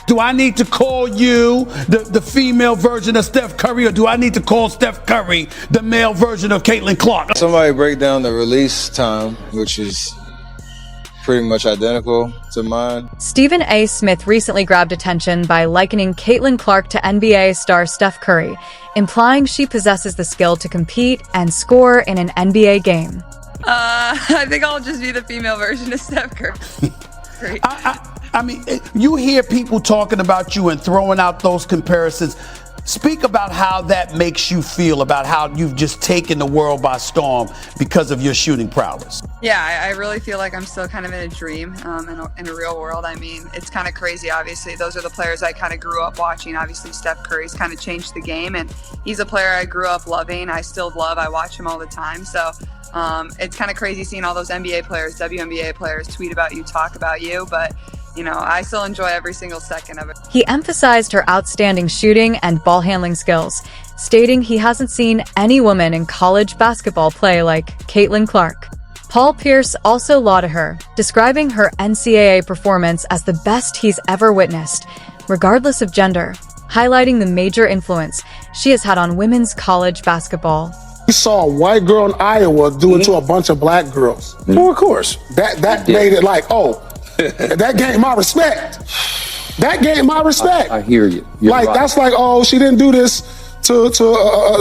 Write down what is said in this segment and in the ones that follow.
Do I need to call you the female version of Steph Curry, or do I need to call Steph Curry the male version of Caitlin Clark? Somebody break down the release time, which is pretty much identical to mine. Stephen A. Smith recently grabbed attention by likening Caitlin Clark to NBA star Steph Curry, implying she possesses the skill to compete and score in an NBA game. I think I'll just be the female version of Steph Curry. Great. I mean, you hear people talking about you and throwing out those comparisons. Speak about how that makes you feel, about how you've just taken the world by storm because of your shooting prowess. Yeah, I really feel like I'm still kind of in a dream in a real world. I mean, it's kind of crazy, obviously. Those are the players I kind of grew up watching. Obviously, Steph Curry's kind of changed the game, and he's a player I grew up loving. I still love. I watch him all the time. So it's kind of crazy seeing all those NBA players, WNBA players tweet about you, talk about you, but you know, I still enjoy every single second of it. He emphasized her outstanding shooting and ball handling skills, stating he hasn't seen any woman in college basketball play like Caitlin Clark. Paul Pierce also lauded her, describing her NCAA performance as the best he's ever witnessed, regardless of gender, highlighting the major influence she has had on women's college basketball. We saw a white girl in Iowa do it to a bunch of black girls. Well, of course. That made it like, oh, that gained my respect. That gained my respect. I hear you. Like, right. That's like, oh, she didn't do this to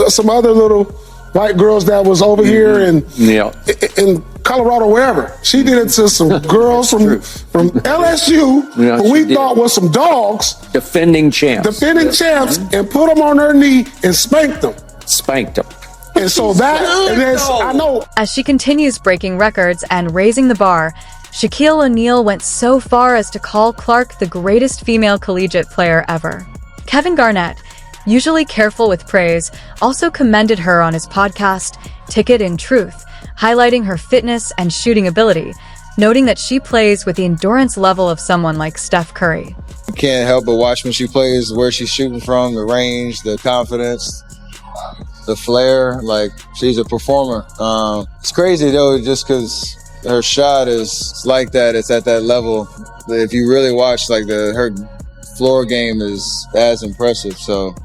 some other little white girls that was over here in Colorado, wherever. She did it to some girls from LSU who we thought was some dogs. Defending champs. And put them on her knee and spanked them. And so I know. As she continues breaking records and raising the bar, Shaquille O'Neal went so far as to call Clark the greatest female collegiate player ever. Kevin Garnett, usually careful with praise, also commended her on his podcast, Ticket in Truth, highlighting her fitness and shooting ability, noting that she plays with the endurance level of someone like Steph Curry. You can't help but watch when she plays, where she's shooting from, the range, the confidence, the flair. Like, she's a performer. It's crazy though, just because her shot is like that, it's at that level. If you really watch, like, her floor game is as impressive. So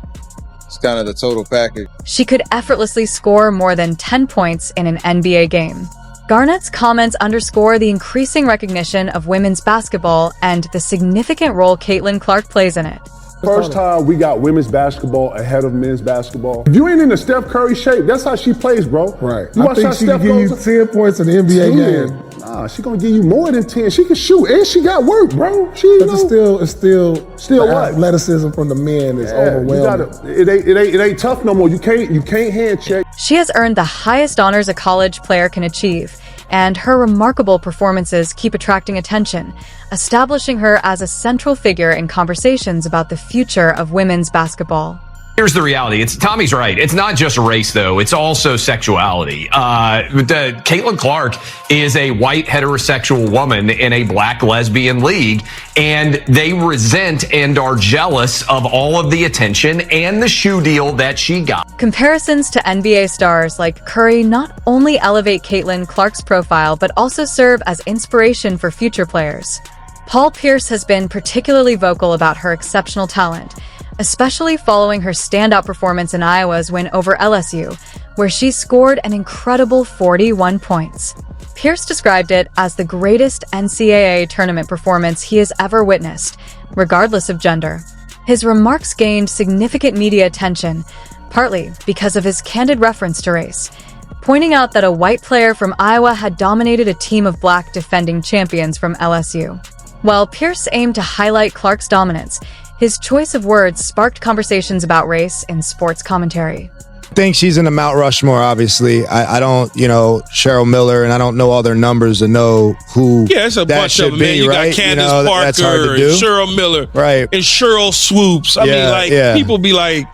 it's kind of the total package. She could effortlessly score more than 10 points in an NBA game. Garnett's comments underscore the increasing recognition of women's basketball and the significant role Caitlin Clark plays in it. First time we got women's basketball ahead of men's basketball. If you ain't in the Steph Curry shape, that's how she plays, bro. Right. You I think she can give you 10 points in the NBA game. Nah, she gonna give you more than 10. She can shoot, and she got work, bro. But it's still what? Athleticism from the men is overwhelming. It ain't tough no more. You can't hand check. She has earned the highest honors a college player can achieve, and her remarkable performances keep attracting attention, establishing her as a central figure in conversations about the future of women's basketball. Here's the reality. Tommy's right. It's not just race, though. It's also sexuality. Caitlin Clark is a white heterosexual woman in a black lesbian league, and they resent and are jealous of all of the attention and the shoe deal that she got. Comparisons to NBA stars like Curry not only elevate Caitlin Clark's profile, but also serve as inspiration for future players. Paul Pierce has been particularly vocal about her exceptional talent, especially following her standout performance in Iowa's win over LSU, where she scored an incredible 41 points. Pierce described it as the greatest NCAA tournament performance he has ever witnessed, regardless of gender. His remarks gained significant media attention, partly because of his candid reference to race, pointing out that a white player from Iowa had dominated a team of black defending champions from LSU. While Pierce aimed to highlight Clark's dominance, his choice of words sparked conversations about race in sports commentary. I think she's in the Mount Rushmore, obviously. I don't, Cheryl Miller, and I don't know all their numbers to know who it's a that bunch should of them, be, man. You right? got Candace Parker that's hard to and do. Cheryl Miller right. and Cheryl Swoops. I mean, people be like,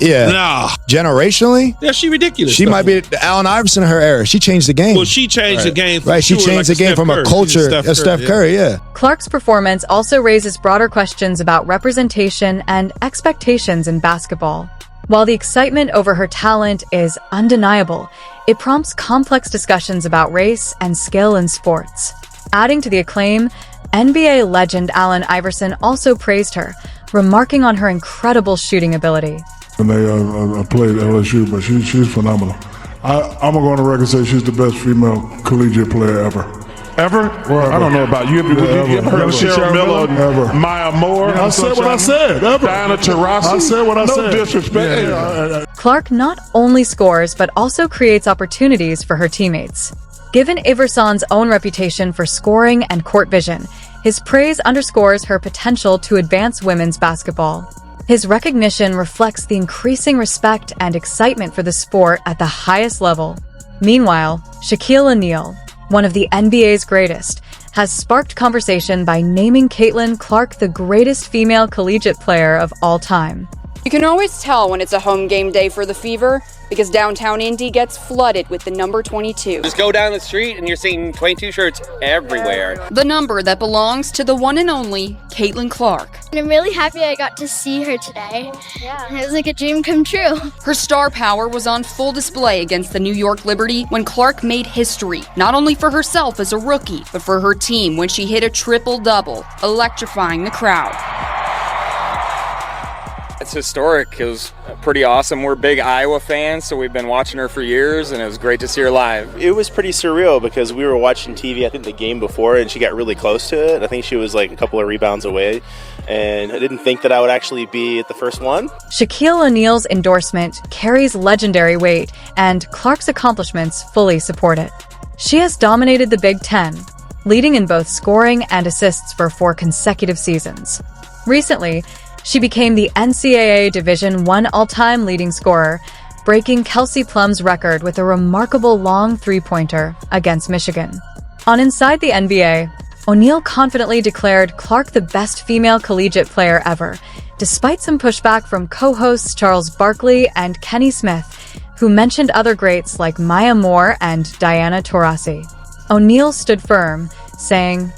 nah. Generationally? Yeah, she ridiculous. She might be Allen Iverson in her era. She changed the game. Well, she changed the game. Right, she changed the game from a culture of Steph Curry, yeah. Clark's performance also raises broader questions about representation and expectations in basketball. While the excitement over her talent is undeniable, it prompts complex discussions about race and skill in sports. Adding to the acclaim, NBA legend Allen Iverson also praised her, remarking on her incredible shooting ability. And they played LSU, but she's phenomenal. I'm going to go on the record and say she's the best female collegiate player ever. Ever? Well, I don't know about you. Have you ever heard of Cheryl Miller? Ever. Maya Moore? Yeah, I said what I said. Ever. Diana Taurasi? I said what I said. No disrespect. Yeah. Clark not only scores, but also creates opportunities for her teammates. Given Iverson's own reputation for scoring and court vision, his praise underscores her potential to advance women's basketball. His recognition reflects the increasing respect and excitement for the sport at the highest level. Meanwhile, Shaquille O'Neal, one of the NBA's greatest, has sparked conversation by naming Caitlin Clark the greatest female collegiate player of all time. You can always tell when it's a home game day for the Fever because downtown Indy gets flooded with the number 22. Just go down the street and you're seeing 22 shirts everywhere. The number that belongs to the one and only Caitlin Clark. And I'm really happy I got to see her today. Yeah. It was like a dream come true. Her star power was on full display against the New York Liberty when Clark made history, not only for herself as a rookie, but for her team when she hit a triple-double, electrifying the crowd. It's historic. It was pretty awesome. We're big Iowa fans, so we've been watching her for years, and it was great to see her live. It was pretty surreal because we were watching TV, I think, the game before, and she got really close to it. I think she was like a couple of rebounds away, and I didn't think that I would actually be at the first one. Shaquille O'Neal's endorsement carries legendary weight, and Clark's accomplishments fully support it. She has dominated the Big Ten, leading in both scoring and assists for 4 consecutive seasons. Recently, she became the NCAA Division I all-time leading scorer, breaking Kelsey Plum's record with a remarkable long three-pointer against Michigan. On Inside the NBA, O'Neal confidently declared Clark the best female collegiate player ever, despite some pushback from co-hosts Charles Barkley and Kenny Smith, who mentioned other greats like Maya Moore and Diana Taurasi. O'Neal stood firm, saying,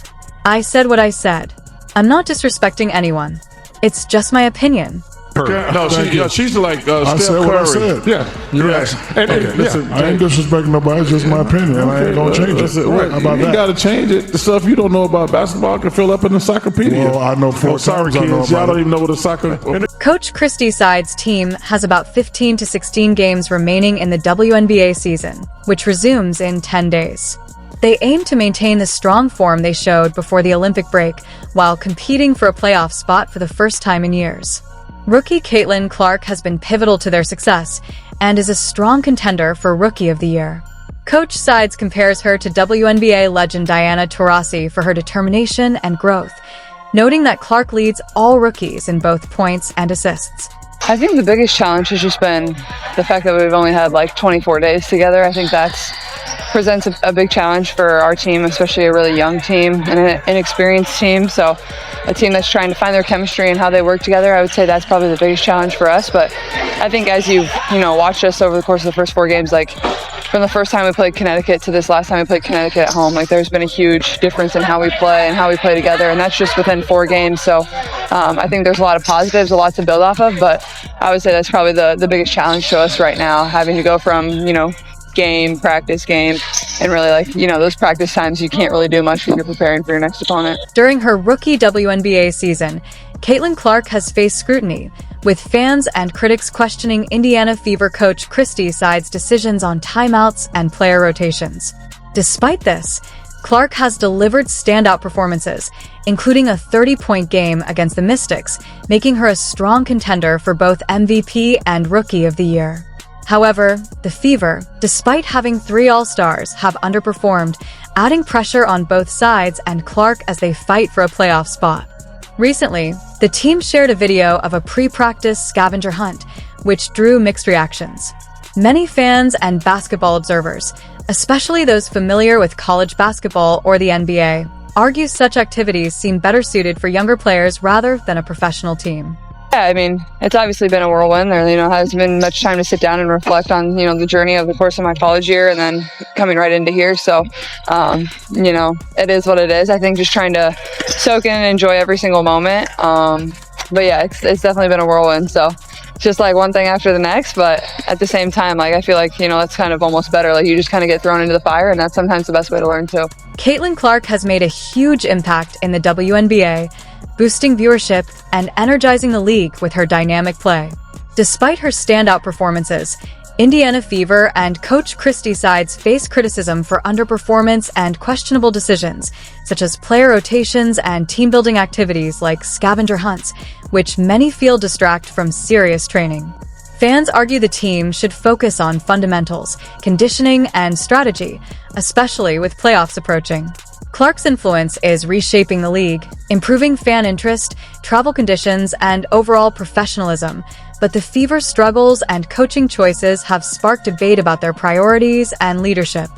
"I said what I said. I'm not disrespecting anyone. It's just my opinion." No, she's like I Steph said Curry. what I said. Yeah. Listen, I ain't disrespecting nobody. It's just my opinion. And I ain't going to change it. Right. How about You that? got to change it. The stuff you don't know about basketball can fill up an encyclopedia. Well, I know 4 sorry, times I know kids. Y'all about don't it. even know what a soccer... Coach Christie Sides' team has about 15 to 16 games remaining in the WNBA season, which resumes in 10 days. They aim to maintain the strong form they showed before the Olympic break while competing for a playoff spot for the first time in years. Rookie Caitlin Clark has been pivotal to their success and is a strong contender for Rookie of the Year. Coach Sides compares her to WNBA legend Diana Taurasi for her determination and growth, noting that Clark leads all rookies in both points and assists. I think the biggest challenge has just been the fact that we've only had like 24 days together. I think that's presents a big challenge for our team, especially a really young team and an inexperienced team. So a team that's trying to find their chemistry and how they work together, I would say that's probably the biggest challenge for us. But I think as you've watched us over the course of the first 4 games, like from the first time we played Connecticut to this last time we played Connecticut at home, like there's been a huge difference in how we play and how we play together, and that's just within 4 games. So I think there's a lot of positives, a lot to build off of, but I would say that's probably the biggest challenge to us right now, having to go from game, practice, game, and really those practice times you can't really do much when you're preparing for your next opponent. During her rookie WNBA season, Caitlin Clark has faced scrutiny, with fans and critics questioning Indiana Fever coach Christie Sides' decisions on timeouts and player rotations. Despite this, Clark has delivered standout performances, including a 30-point game against the Mystics, making her a strong contender for both MVP and Rookie of the Year. However, the Fever, despite having 3 All-Stars, have underperformed, adding pressure on both sides and Clark as they fight for a playoff spot. Recently, the team shared a video of a pre-practice scavenger hunt, which drew mixed reactions. Many fans and basketball observers, especially those familiar with college basketball or the NBA, argue such activities seem better suited for younger players rather than a professional team. Yeah, I mean, it's obviously been a whirlwind. There, hasn't been much time to sit down and reflect on, the journey of the course of my college year and then coming right into here. So, it is what it is. I think just trying to soak in and enjoy every single moment. But yeah, it's definitely been a whirlwind. So just like one thing after the next, but at the same time, I feel like, that's kind of almost better. You just kind of get thrown into the fire, and that's sometimes the best way to learn too. Caitlin Clark has made a huge impact in the WNBA, boosting viewership and energizing the league with her dynamic play. Despite her standout performances, Indiana Fever and coach Christie Sides face criticism for underperformance and questionable decisions, such as player rotations and team-building activities like scavenger hunts, which many feel distract from serious training. Fans argue the team should focus on fundamentals, conditioning, and strategy, especially with playoffs approaching. Clark's influence is reshaping the league, improving fan interest, travel conditions, and overall professionalism, but the Fever's struggles and coaching choices have sparked debate about their priorities and leadership.